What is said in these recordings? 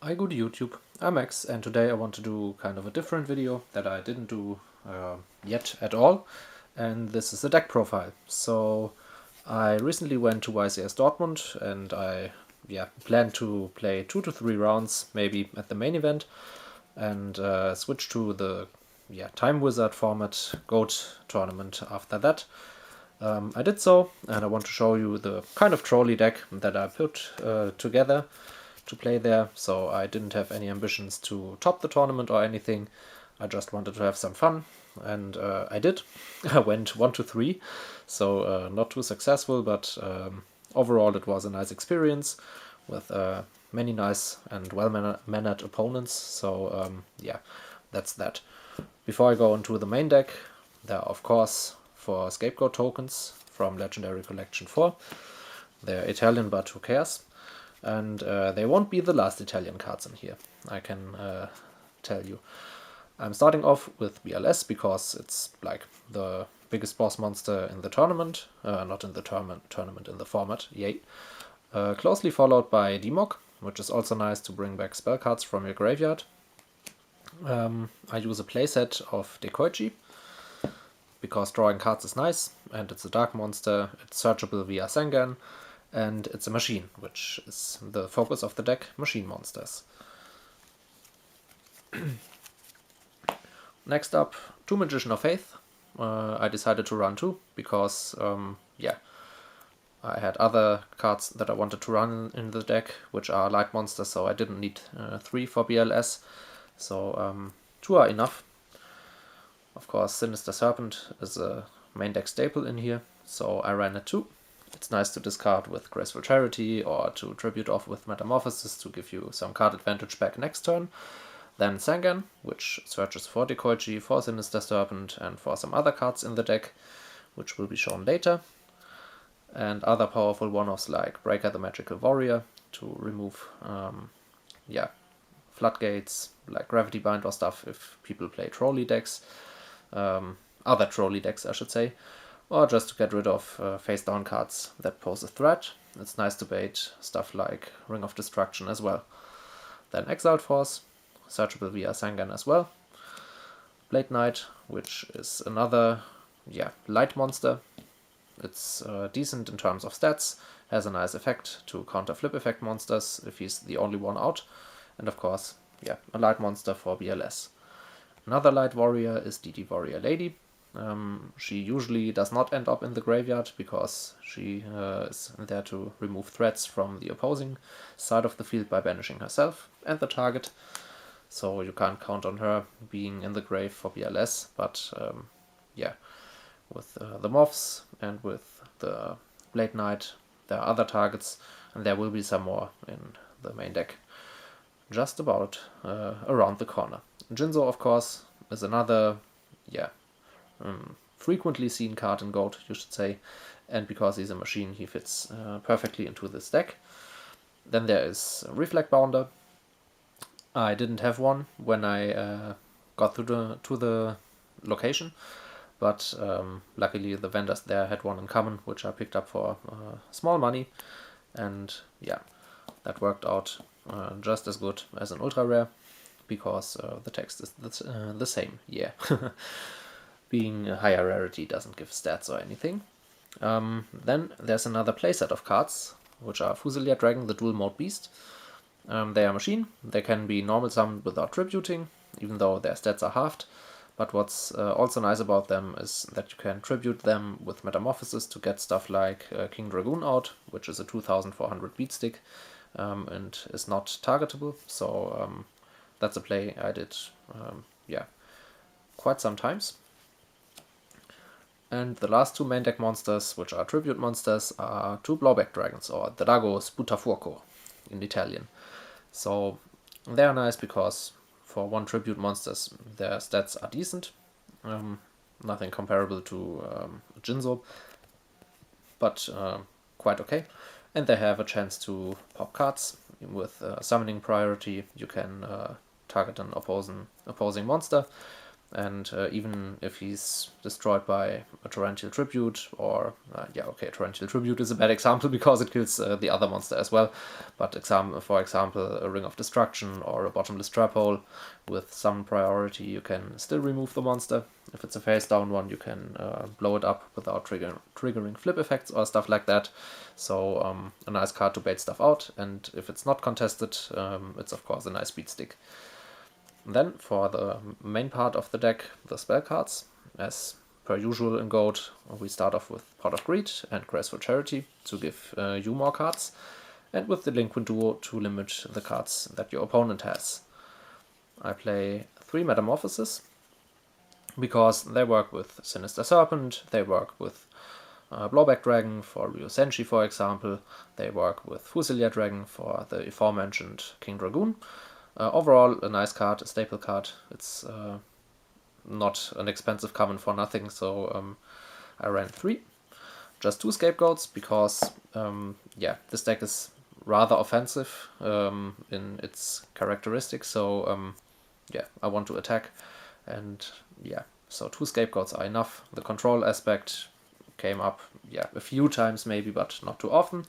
Hi, good YouTube. I'm Max, and today I want to do kind of a different video that I didn't do yet at all, and this is a deck profile. So I recently went to YCS Dortmund, and I plan to play 2 to 3 rounds, maybe at the main event, and switch to the Time Wizard format GOAT tournament after that. I did so, and I want to show you the kind of trolley deck that I put together to play there. So I didn't have any ambitions to top the tournament or anything. I just wanted to have some fun, and I did. I went 1 to 3, so not too successful, but overall it was a nice experience with many nice and well-mannered opponents. So that's that. Before I go into the main deck, there are of course 4 scapegoat tokens from Legendary Collection 4. They're Italian, but who cares? And they won't be the last Italian cards in here, I can tell you. I'm starting off with BLS because it's like the biggest boss monster in the tournament, not in the tournament, in the format, yay. Closely followed by Demok, which is also nice to bring back spell cards from your graveyard. I use a playset of Dekoichi, because drawing cards is nice, and it's a dark monster, it's searchable via Sengan, and it's a machine, which is the focus of the deck, machine monsters. Next up, 2 Magician of Faith. I decided to run 2, because, I had other cards that I wanted to run in the deck, which are light monsters, so I didn't need 3 for BLS, so 2 are enough. Of course, Sinister Serpent is a main deck staple in here, so I ran it 2. It's nice to discard with Graceful Charity or to tribute off with Metamorphosis to give you some card advantage back next turn. Then Sangan, which searches for Dekoichi, for Sinister Serpent, and for some other cards in the deck, which will be shown later. And other powerful one-offs like Breaker the Magical Warrior to remove floodgates, like Gravity Bind or stuff if people play trolley decks. Other trolley decks, I should say. Or just to get rid of face-down cards that pose a threat. It's nice to bait stuff like Ring of Destruction as well. Then Exiled Force, searchable via Sangan as well. Blade Knight, which is another light monster. It's decent in terms of stats, has a nice effect to counter flip effect monsters if he's the only one out. And of course, a light monster for BLS. Another light warrior is DD Warrior Lady. She usually does not end up in the graveyard because she is there to remove threats from the opposing side of the field by banishing herself and the target. So you can't count on her being in the grave for BLS, but with the Moths and with the Blade Knight, there are other targets, and there will be some more in the main deck just about around the corner. Jinzo, of course, is another frequently seen card in GOAT, you should say, and because he's a machine, he fits perfectly into this deck. Then there is Reflect Bounder. I didn't have one when I got to the location, but luckily the vendors there had one in common, which I picked up for small money, and that worked out just as good as an ultra rare, because the text is the same, being a higher rarity doesn't give stats or anything. Then there's another playset of cards, which are Fusilier Dragon, the dual mode beast. They are machine, they can be normal summoned without tributing, even though their stats are halved. But what's also nice about them is that you can tribute them with Metamorphosis to get stuff like King Dragoon out, which is a 2400 beat stick and is not targetable. So that's a play I did quite some times. And the last 2 main deck monsters, which are tribute monsters, are 2 Blowback Dragons, or Drago Sputafuoco in Italian. So they are nice because for 1 tribute monsters, their stats are decent. Nothing comparable to Jinzo, but quite okay. And they have a chance to pop cards. With summoning priority, you can target an opposing monster, and even if he's destroyed by a Torrential Tribute, or yeah, okay, Torrential Tribute is a bad example because it kills the other monster as well, but for example, a Ring of Destruction or a Bottomless Trap Hole with some priority, you can still remove the monster. If it's a face down one, you can blow it up without triggering flip effects or stuff like that. So a nice card to bait stuff out, and if it's not contested, it's of course a nice beat stick. Then for the main part of the deck, the spell cards. As per usual in GOAT, we start off with Pot of Greed and Graceful Charity to give you more cards, and with the Delinquent Duo to limit the cards that your opponent has. I play 3 Metamorphoses because they work with Sinister Serpent, they work with Blowback Dragon for Ryo Senshi, for example, they work with Fusilia Dragon for the aforementioned King Dragoon. Overall, a nice card, a staple card. It's not an expensive common for nothing, so I ran 3. Just 2 Scapegoats because, yeah, this deck is rather offensive in its characteristics, so yeah, I want to attack, and yeah, so 2 Scapegoats are enough. The control aspect came up, yeah, a few times maybe, but not too often.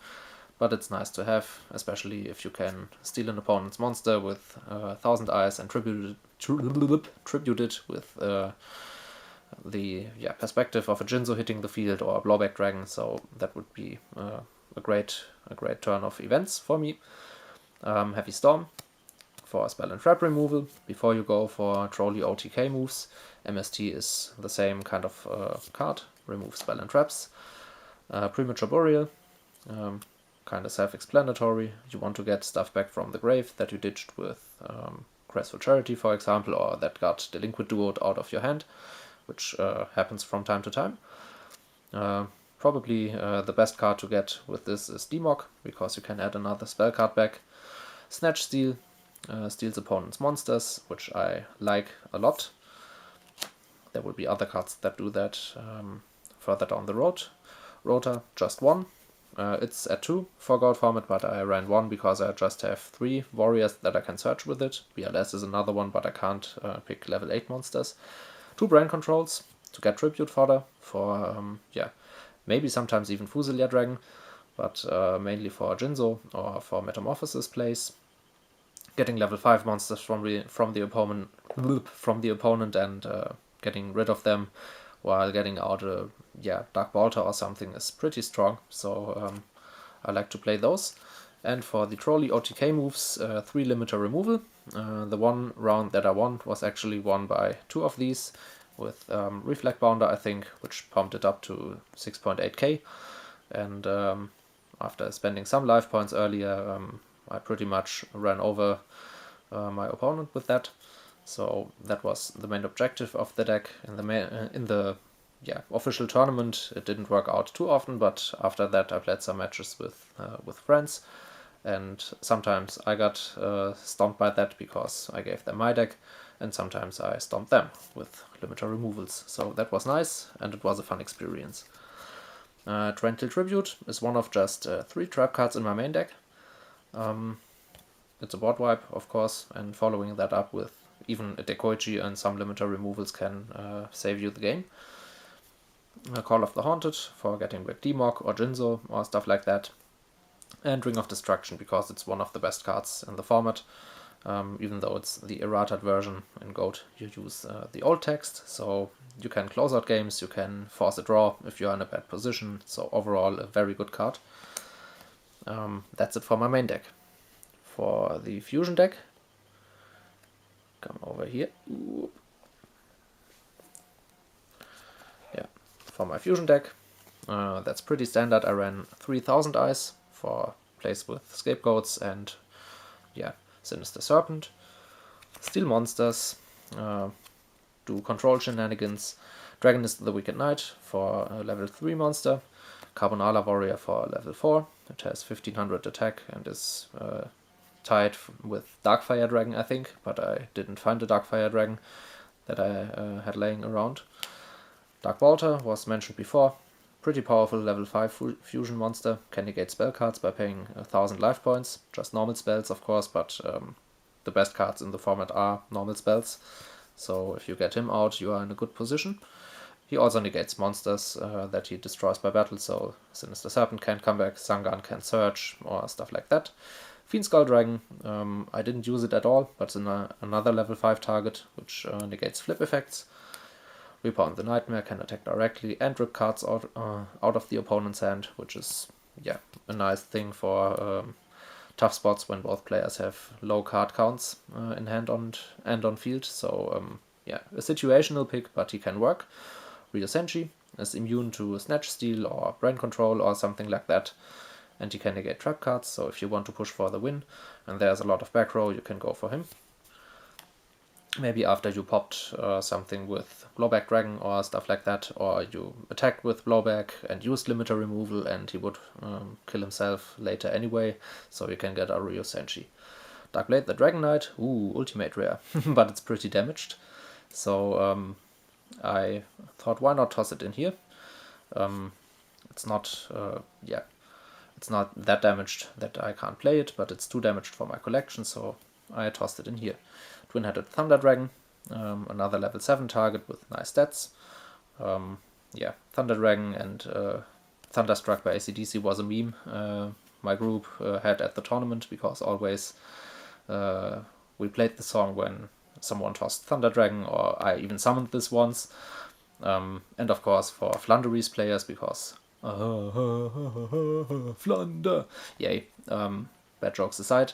But it's nice to have, especially if you can steal an opponent's monster with 1000 Eyes and tribute it with the perspective of a Jinzo hitting the field or a Blowback Dragon. So that would be a great turn of events for me. Heavy Storm for spell and trap removal. Before you go for trolly OTK moves, MST is the same kind of card. Remove spell and traps. Premature Burial. Kind of self-explanatory. You want to get stuff back from the grave that you ditched with Graceful Charity, for example, or that got Delinquent Duo out of your hand, which happens from time to time. Probably the best card to get with this is Demog, because you can add another spell card back. Snatch Steal steals opponent's monsters, which I like a lot. There will be other cards that do that further down the road. Rota, just 1. It's at 2 for GOAT format, but I ran 1 because I just have 3 warriors that I can search with it. BLS is another one, but I can't pick level 8 monsters. 2 Brain Controls to get Tribute fodder for, yeah, maybe sometimes even Fusilia Dragon, but mainly for Jinzo or for Metamorphosis plays. Getting level 5 monsters from the opponent and getting rid of them while getting out a Dark Bolter or something is pretty strong, so I like to play those. And for the Trolly OTK moves, 3 limiter removal. The one round that I won was actually won by 2 of these, with Reflect Bounder, I think, which pumped it up to 6.8k. And after spending some life points earlier, I pretty much ran over my opponent with that. So that was the main objective of the deck. In the official tournament, it didn't work out too often, but after that I played some matches with friends, and sometimes I got stomped by that because I gave them my deck, and sometimes I stomped them with limiter removals. So that was nice, and it was a fun experience. Torrential Tribute is one of just 3 trap cards in my main deck. It's a board wipe, of course, and following that up with even a Dekoichi and some limiter removals can save you the game. Call of the Haunted for getting back Demog or Jinzo or stuff like that. And Ring of Destruction because it's one of the best cards in the format. Even though it's the errated version in GOAT, you use the old text, so you can close out games, you can force a draw if you're in a bad position, so overall a very good card. That's it for my main deck. For the fusion deck, come over here. Yeah, for my fusion deck, that's pretty standard. I ran 3000 Eyes for plays with Scapegoats and Sinister Serpent. Steal monsters, do control shenanigans. Dragonist the Wicked Knight for a level 3 monster. Carbonala Warrior for level 4. It has 1500 attack and is tied with Darkfire Dragon, I think, but I didn't find a Darkfire Dragon that I had laying around. Dark Bolter was mentioned before. Pretty powerful level 5 fusion monster. Can negate spell cards by paying 1000 life points. Just normal spells, of course, but the best cards in the format are normal spells. so if you get him out, you are in a good position. He also negates monsters that he destroys by battle, so Sinister Serpent can't come back, Sangan can search, or stuff like that. Fiend Skull Dragon, I didn't use it at all, but it's another level 5 target, which negates flip effects. Reaper on the Nightmare can attack directly and rip cards out of the opponent's hand, which is, yeah, a nice thing for tough spots when both players have low card counts in hand and on field. So, yeah, a situational pick, but he can work. Ryo Senshi is immune to Snatch Steal or Brain Control or something like that, and he can negate trap cards, so if you want to push for the win and there's a lot of back row, you can go for him. Maybe after you popped something with Blowback Dragon or stuff like that, or you attacked with Blowback and used limiter removal and he would kill himself later anyway, so you can get a Ryo Senshi. Darkblade the Dragon Knight, ooh, ultimate rare, but it's pretty damaged, so I thought, why not toss it in here? It's not, yeah, it's not that damaged that I can't play it, but it's too damaged for my collection, so I tossed it in here. Twin-headed Thunder Dragon, another level 7 target with nice stats. Yeah, Thunder Dragon and Thunderstruck by AC/DC was a meme my group had at the tournament, because always we played the song when someone tossed Thunder Dragon, or I even summoned this once. And of course for Flanderies players, because Flunder! Yay. Bad jokes aside,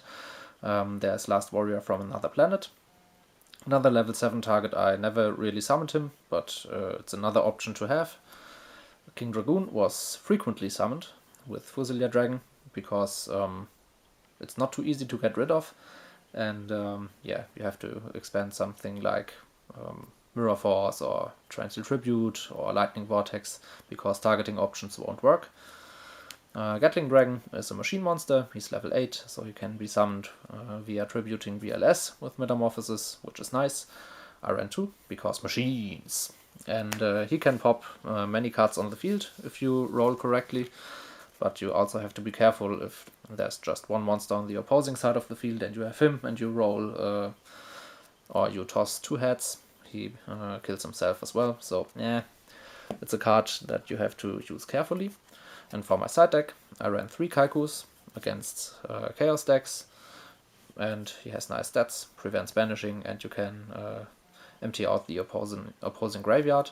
there's Last Warrior from Another Planet. Another level 7 target. I never really summoned him, but it's another option to have. King Dragoon was frequently summoned with Fusilier Dragon, because it's not too easy to get rid of. And yeah, you have to expand something like Mirror Force or Transient Tribute or Lightning Vortex, because targeting options won't work. Gatling Dragon is a machine monster, he's level 8, so he can be summoned via tributing VLS with Metamorphosis, which is nice. I ran 2, because machines. And he can pop many cards on the field if you roll correctly, but you also have to be careful if there's just one monster on the opposing side of the field and you have him and you roll, or you toss 2 heads, he kills himself as well, so yeah, it's a card that you have to use carefully. And for my side deck, I ran 3 Kaikus against Chaos decks, and he has nice stats, prevents banishing, and you can empty out the opposing graveyard.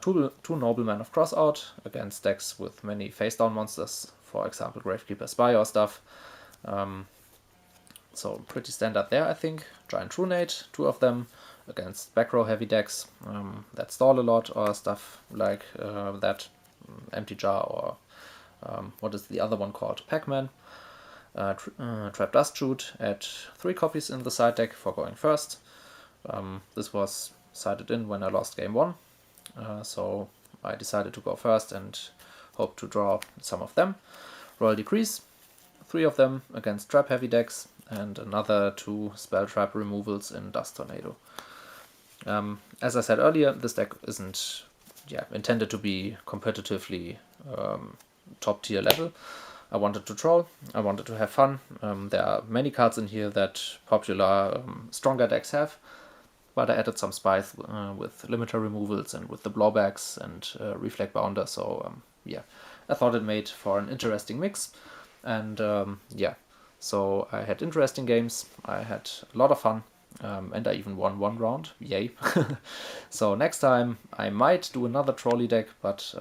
2 Noblemen of Crossout against decks with many face-down monsters, for example Gravekeeper Spy or stuff. So pretty standard there, I think. Giant Trunade, 2 of them against back row heavy decks that stall a lot, or stuff like that. Empty Jar, or what is the other one called? Pac-Man. Trap Dust Shoot at 3 copies in the side deck for going first. This was sided in when I lost game 1, so I decided to go first and hope to draw some of them. Royal Decrease, 3 of them against trap heavy decks, and another 2 spell trap removals in Dust Tornado. As I said earlier, this deck isn't intended to be competitively top tier level. I wanted to troll, I wanted to have fun. There are many cards in here that popular stronger decks have, but I added some spice with limiter removals and with the blowbacks and reflect bounder, so yeah, I thought it made for an interesting mix. And yeah, so I had interesting games, I had a lot of fun. And I even won 1 round, yay. So next time I might do another trolley deck, but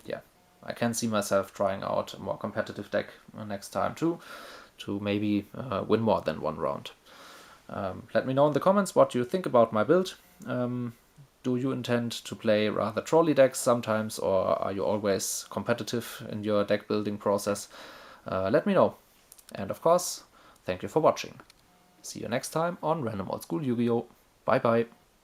yeah, I can see myself trying out a more competitive deck next time too, to maybe win more than 1 round. Let me know in the comments what you think about my build. Do you intend to play rather trolley decks sometimes, or are you always competitive in your deck building process? Let me know. And of course, thank you for watching. See you next time on Random Old School Yu-Gi-Oh! Bye bye!